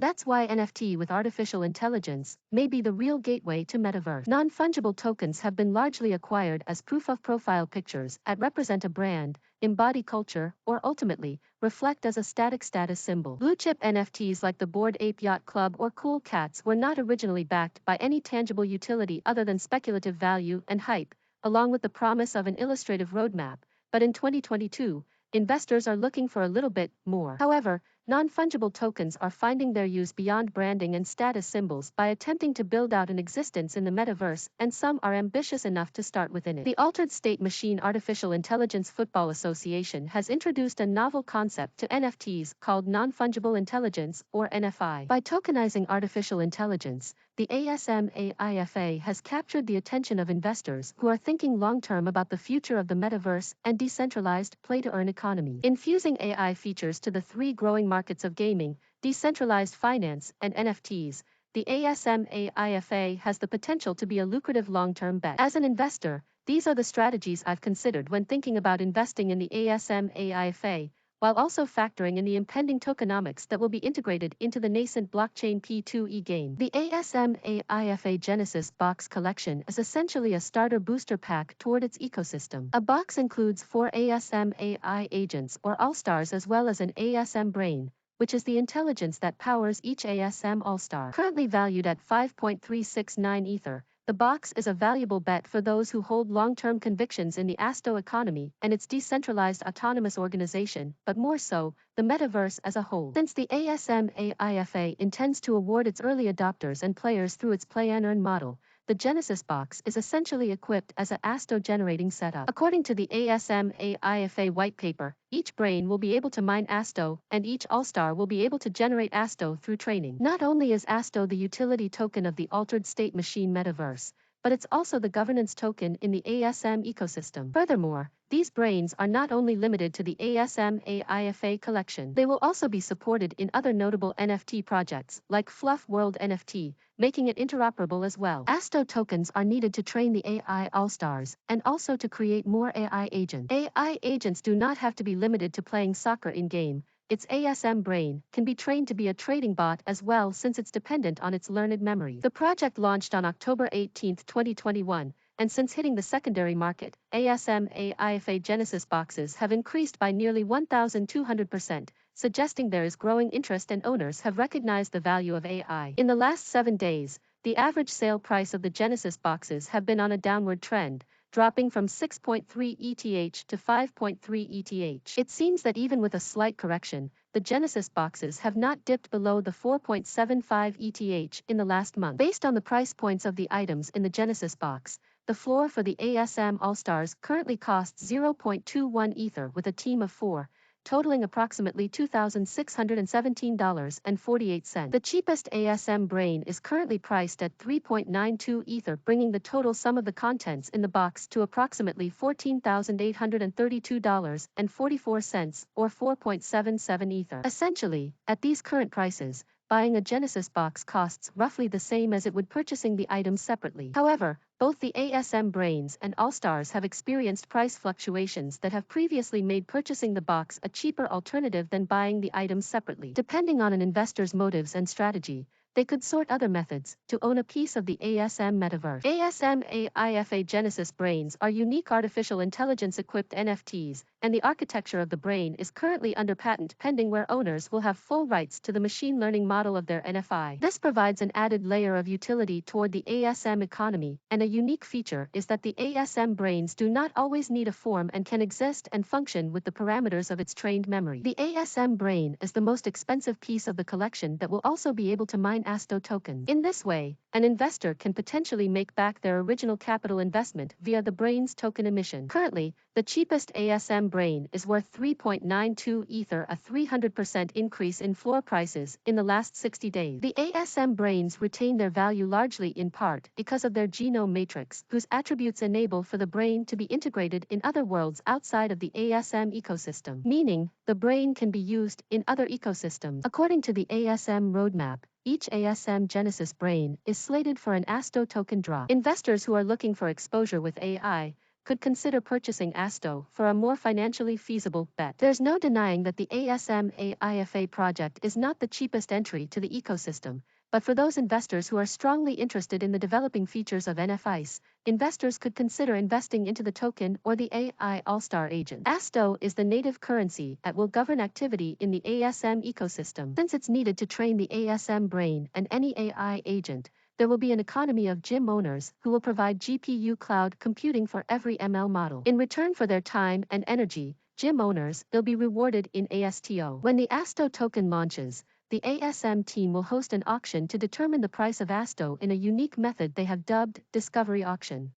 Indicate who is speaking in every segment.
Speaker 1: That's why NFT with artificial intelligence may be the real gateway to Metaverse. Non-fungible tokens have been largely acquired as proof-of-profile pictures that represent a brand, embody culture, or ultimately, reflect as a static status symbol. Blue-chip NFTs like the Bored Ape Yacht Club or Cool Cats were not originally backed by any tangible utility other than speculative value and hype, along with the promise of an illustrative roadmap, but in 2022, investors are looking for a little bit more. However, non-fungible tokens are finding their use beyond branding and status symbols by attempting to build out an existence in the metaverse, and some are ambitious enough to start within it. The Altered State Machine Artificial Intelligence Football Association has introduced a novel concept to NFTs called non-fungible intelligence, or NFI. By tokenizing artificial intelligence, the ASM AIFA has captured the attention of investors who are thinking long-term about the future of the metaverse and decentralized play-to-earn economy. Infusing AI features to the three growing markets of gaming, decentralized finance, and NFTs, the ASM AIFA has the potential to be a lucrative long-term bet. As an investor, these are the strategies I've considered when thinking about investing in the ASM AIFA, while also factoring in the impending tokenomics that will be integrated into the nascent blockchain P2E game. The ASM AIFA Genesis Box Collection is essentially a starter booster pack toward its ecosystem. A box includes 4 ASM AI agents or all-stars as well as an ASM brain, which is the intelligence that powers each ASM all-star. Currently valued at 5.369 Ether, the box is a valuable bet for those who hold long-term convictions in the ASTO economy and its decentralized autonomous organization, but more so, the metaverse as a whole. Since the ASM AIFA intends to award its early adopters and players through its play-and-earn model, the Genesis box is essentially equipped as a ASTO generating setup. According to the ASM AIFA whitepaper, each brain will be able to mine ASTO, and each all-star will be able to generate ASTO through training. Not only is ASTO the utility token of the altered state machine metaverse, but it's also the governance token in the ASM ecosystem. Furthermore, these brains are not only limited to the ASM AIFA collection, they will also be supported in other notable NFT projects, like Fluff World NFT, making it interoperable as well. ASTO tokens are needed to train the AI All-Stars, and also to create more AI agents. AI agents do not have to be limited to playing soccer in-game. Its ASM brain can be trained to be a trading bot as well since it's dependent on its learned memory. The project launched on October 18, 2021, and since hitting the secondary market, ASM AIFA Genesis boxes have increased by nearly 1,200%, suggesting there is growing interest and owners have recognized the value of AI. In the last 7 days, the average sale price of the Genesis boxes have been on a downward trend, dropping from 6.3 ETH to 5.3 ETH. It seems that even with a slight correction, the Genesis boxes have not dipped below the 4.75 ETH in the last month. Based on the price points of the items in the Genesis box, the floor for the ASM All-Stars currently costs 0.21 Ether with a team of 4, totaling approximately $2,617.48. The cheapest ASM brain is currently priced at 3.92 Ether, bringing the total sum of the contents in the box to approximately $14,832.44, or 4.77 Ether. Essentially, at these current prices, buying a Genesis box costs roughly the same as it would purchasing the items separately. However, both the ASM brains and All-Stars have experienced price fluctuations that have previously made purchasing the box a cheaper alternative than buying the items separately. Depending on an investor's motives and strategy, they could sort other methods to own a piece of the ASM metaverse. ASM AIFA Genesis brains are unique artificial intelligence-equipped NFTs, and the architecture of the brain is currently under patent pending, where owners will have full rights to the machine learning model of their NFI. This provides an added layer of utility toward the ASM economy, and a unique feature is that the ASM brains do not always need a form and can exist and function with the parameters of its trained memory. The ASM brain is the most expensive piece of the collection that will also be able to mine ASTO tokens. In this way, an investor can potentially make back their original capital investment via the brain's token emission. Currently, the cheapest ASM brain is worth 3.92 Ether, a 300% increase in floor prices in the last 60 days. The ASM brains retain their value largely in part because of their genome matrix, whose attributes enable for the brain to be integrated in other worlds outside of the ASM ecosystem, meaning the brain can be used in other ecosystems. According to the ASM roadmap, each ASM Genesis brain is slated for an ASTO token drop. Investors who are looking for exposure with AI could consider purchasing ASTO for a more financially feasible bet. There's no denying that the ASM AIFA project is not the cheapest entry to the ecosystem, but for those investors who are strongly interested in the developing features of NFTs, investors could consider investing into the token or the AI All-Star agent. ASTO is the native currency that will govern activity in the ASM ecosystem. Since it's needed to train the ASM brain and any AI agent, there will be an economy of gym owners who will provide GPU cloud computing for every ML model. In return for their time and energy, gym owners will be rewarded in ASTO. When the ASTO token launches, the ASM team will host an auction to determine the price of ASTO in a unique method they have dubbed Discovery Auction.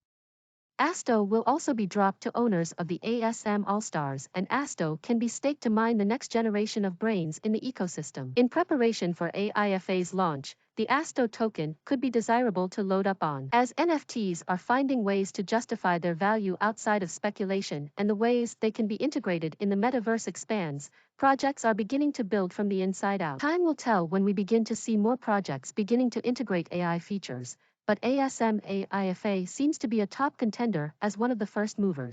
Speaker 1: ASTO will also be dropped to owners of the ASM All-Stars, and ASTO can be staked to mine the next generation of brains in the ecosystem. In preparation for AIFA's launch, the ASTO token could be desirable to load up on, as NFTs are finding ways to justify their value outside of speculation, and the ways they can be integrated in the metaverse expands. Projects are beginning to build from the inside out. Time will tell when we begin to see more projects beginning to integrate AI features, but ASM AIFA seems to be a top contender as one of the first movers.